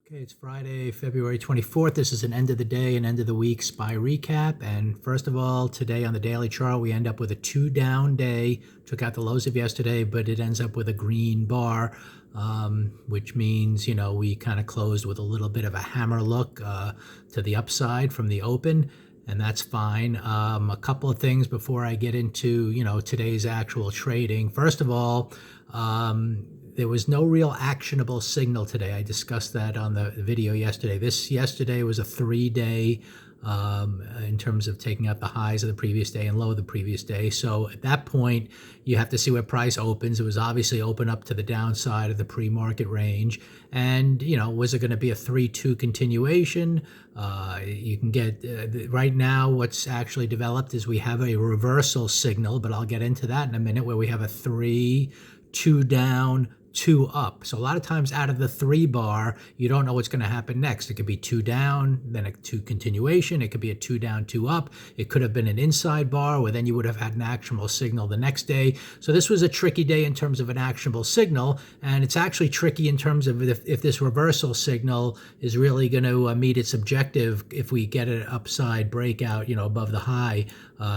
Okay, it's Friday, February 24th. This is an end of the day and end of the week SPY recap. And first of all, today on the daily chart, we end up with a two down day. Took out the lows of yesterday, but it ends up with a green bar, which means, we kind of closed with a little bit of a hammer look to the upside from the open. And that's fine. A couple of things before I get into, today's actual trading. First of all, there was no real actionable signal today. I discussed that on the video yesterday. This yesterday was a 3-day in terms of taking out the highs of the previous day and low of the previous day. So at that point, you have to see where price opens. It was obviously open up to the downside of the pre-market range. And, was it going to be a 3-2 continuation? You can get, right now, what's actually developed is we have a reversal signal, but I'll get into that in a minute, where we have a 3, 2 down, 2 up. So a lot of times out of the 3 bar, you don't know what's going to happen next. It could be 2 down, then a 2 continuation. It could be a 2 down, 2 up. It could have been an inside bar where then you would have had an actionable signal the next day. So this was a tricky day in terms of an actionable signal. And it's actually tricky in terms of if this reversal signal is really going to meet its objective if we get an upside breakout, above the high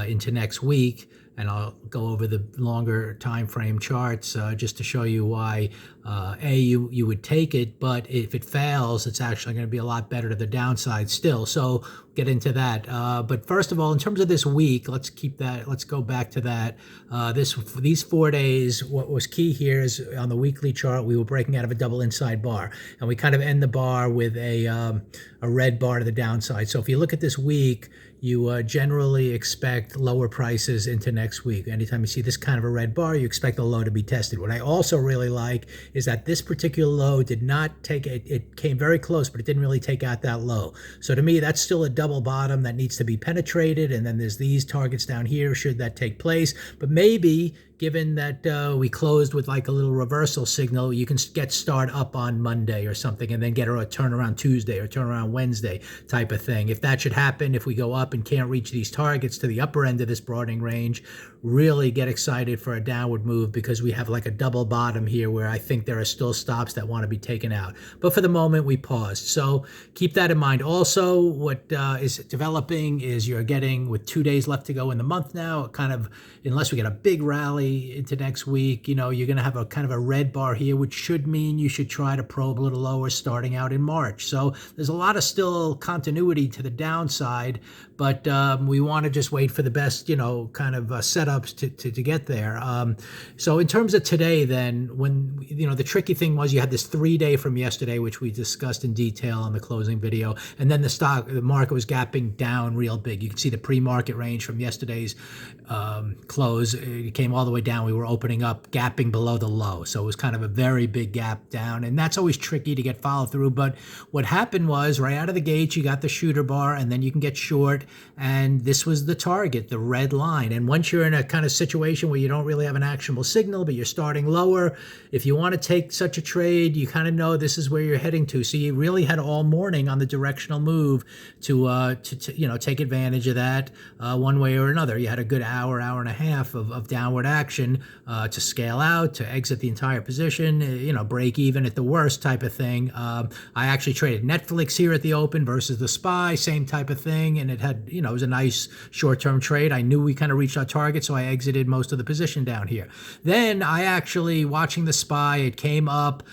into next week. And I'll go over the longer time frame charts just to show you why you would take it, but if it fails, it's actually going to be a lot better to the downside still. So get into that. But first of all, in terms of this week, let's go back to that. These 4 days, what was key here is on the weekly chart, we were breaking out of a double inside bar, and we kind of end the bar with a red bar to the downside. So if you look at this week, you generally expect lower prices into next week. Anytime you see this kind of a red bar, you expect the low to be tested. What I also really like is that this particular low did not take it. It came very close, but it didn't really take out that low. So to me, that's still a double bottom that needs to be penetrated. And then there's these targets down here, should that take place. But maybe, given that we closed with like a little reversal signal, you can get start up on Monday or something and then get a turnaround Tuesday or turnaround Wednesday type of thing. If that should happen, if we go up and can't reach these targets to the upper end of this broadening range, really get excited for a downward move, because we have like a double bottom here where I think there are still stops that want to be taken out. But for the moment, we paused. So keep that in mind. Also, what is developing is you're getting, with 2 days left to go in the month now, kind of, unless we get a big rally into next week, you're going to have a kind of a red bar here, which should mean you should try to probe a little lower starting out in March. So there's a lot of still continuity to the downside, but we want to just wait for the best, kind of setups to get there. So in terms of today, then, when, the tricky thing was you had this 3-day from yesterday, which we discussed in detail on the closing video, and then the market was gapping down real big. You can see the pre-market range from yesterday's close. It came all the way down. We were opening up, gapping below the low. So it was kind of a very big gap down, and that's always tricky to get follow through. But what happened was, right out of the gate, you got the shooter bar, and then you can get short, and this was the target, the red line. And once you're in a kind of situation where you don't really have an actionable signal, but you're starting lower, if you want to take such a trade, you kind of know this is where you're heading to. So you really had all morning on the directional move to take advantage of that one way or another. You had a good hour and a half of downward action to scale out, to exit the entire position, break even at the worst type of thing. I actually traded Netflix here at the open versus the SPY, same type of thing, and it had, it was a nice short-term trade. I knew we kind of reached our target, so I exited most of the position down here. Then I actually, watching the SPY, it came up,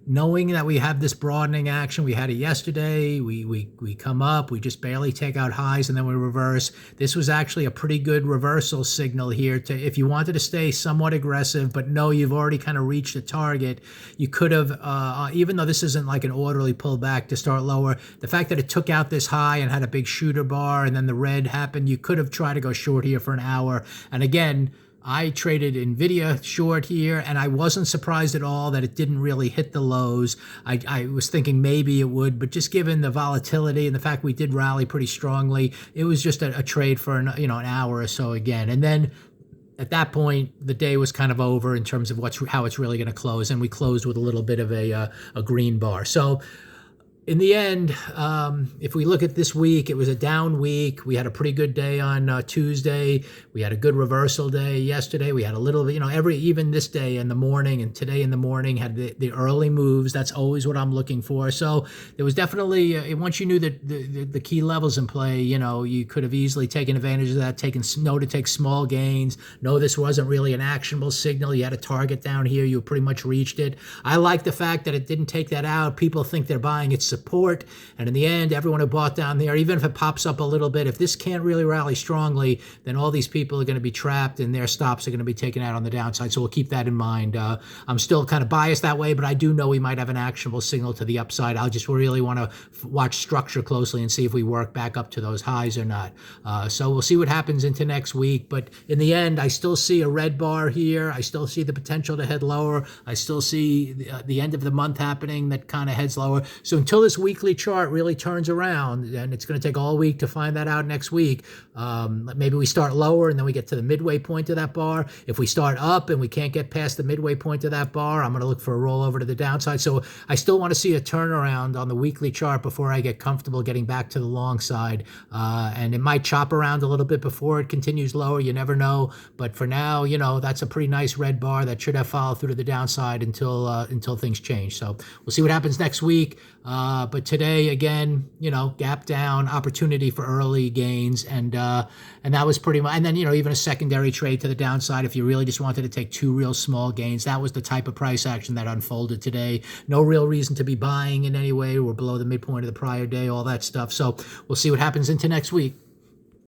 knowing that we have this broadening action. We had it yesterday. We come up, we just barely take out highs, and then we reverse. This was actually a pretty good reversal signal here to, if you wanted to stay somewhat aggressive, but no, you've already kind of reached the target. You could have, even though this isn't like an orderly pullback to start lower, the fact that it took out this high and had a big shooter bar, and then the red happened, you could have tried to go short here for an hour. And again, I traded NVIDIA short here, and I wasn't surprised at all that it didn't really hit the lows. I was thinking maybe it would, but just given the volatility and the fact we did rally pretty strongly, it was just a trade for an hour or so again. And then at that point, the day was kind of over in terms of how it's really going to close, and we closed with a little bit of a green bar. So in the end, if we look at this week, it was a down week. We had a pretty good day on Tuesday. We had a good reversal day yesterday. We had a little bit, even this day in the morning and today in the morning had the early moves. That's always what I'm looking for. So there was definitely, once you knew that the key levels in play, you could have easily taken advantage of that, know to take small gains. No, this wasn't really an actionable signal. You had a target down here. You pretty much reached it. I like the fact that it didn't take that out. People think they're buying its support, and in the end, everyone who bought down there, even if it pops up a little bit, if this can't really rally strongly, then all these people are going to be trapped and their stops are going to be taken out on the downside. So we'll keep that in mind. I'm still kind of biased that way, but I do know we might have an actionable signal to the upside. I'll just really want to watch structure closely and see if we work back up to those highs or not. So we'll see what happens into next week, but in the end, I still see a red bar here. I still see the potential to head lower. I still see the end of the month happening that kind of heads lower. So until this weekly chart really turns around, and it's going to take all week to find that out next week, maybe we start lower and then we get to the midway point of that bar. If we start up and we can't get past the midway point of that bar, I'm going to look for a rollover to the downside. So I still want to see a turnaround on the weekly chart before I get comfortable getting back to the long side. And it might chop around a little bit before it continues lower. You never know. But for now, that's a pretty nice red bar that should have followed through to the downside until things change. So we'll see what happens next week. But today, again, gap down, opportunity for early gains, and that was pretty much. And then even a secondary trade to the downside if you really just wanted to take two real small gains. That was the type of price action that unfolded today. No real reason to be buying in any way. We're below the midpoint of the prior day, all that stuff. So we'll see what happens into next week.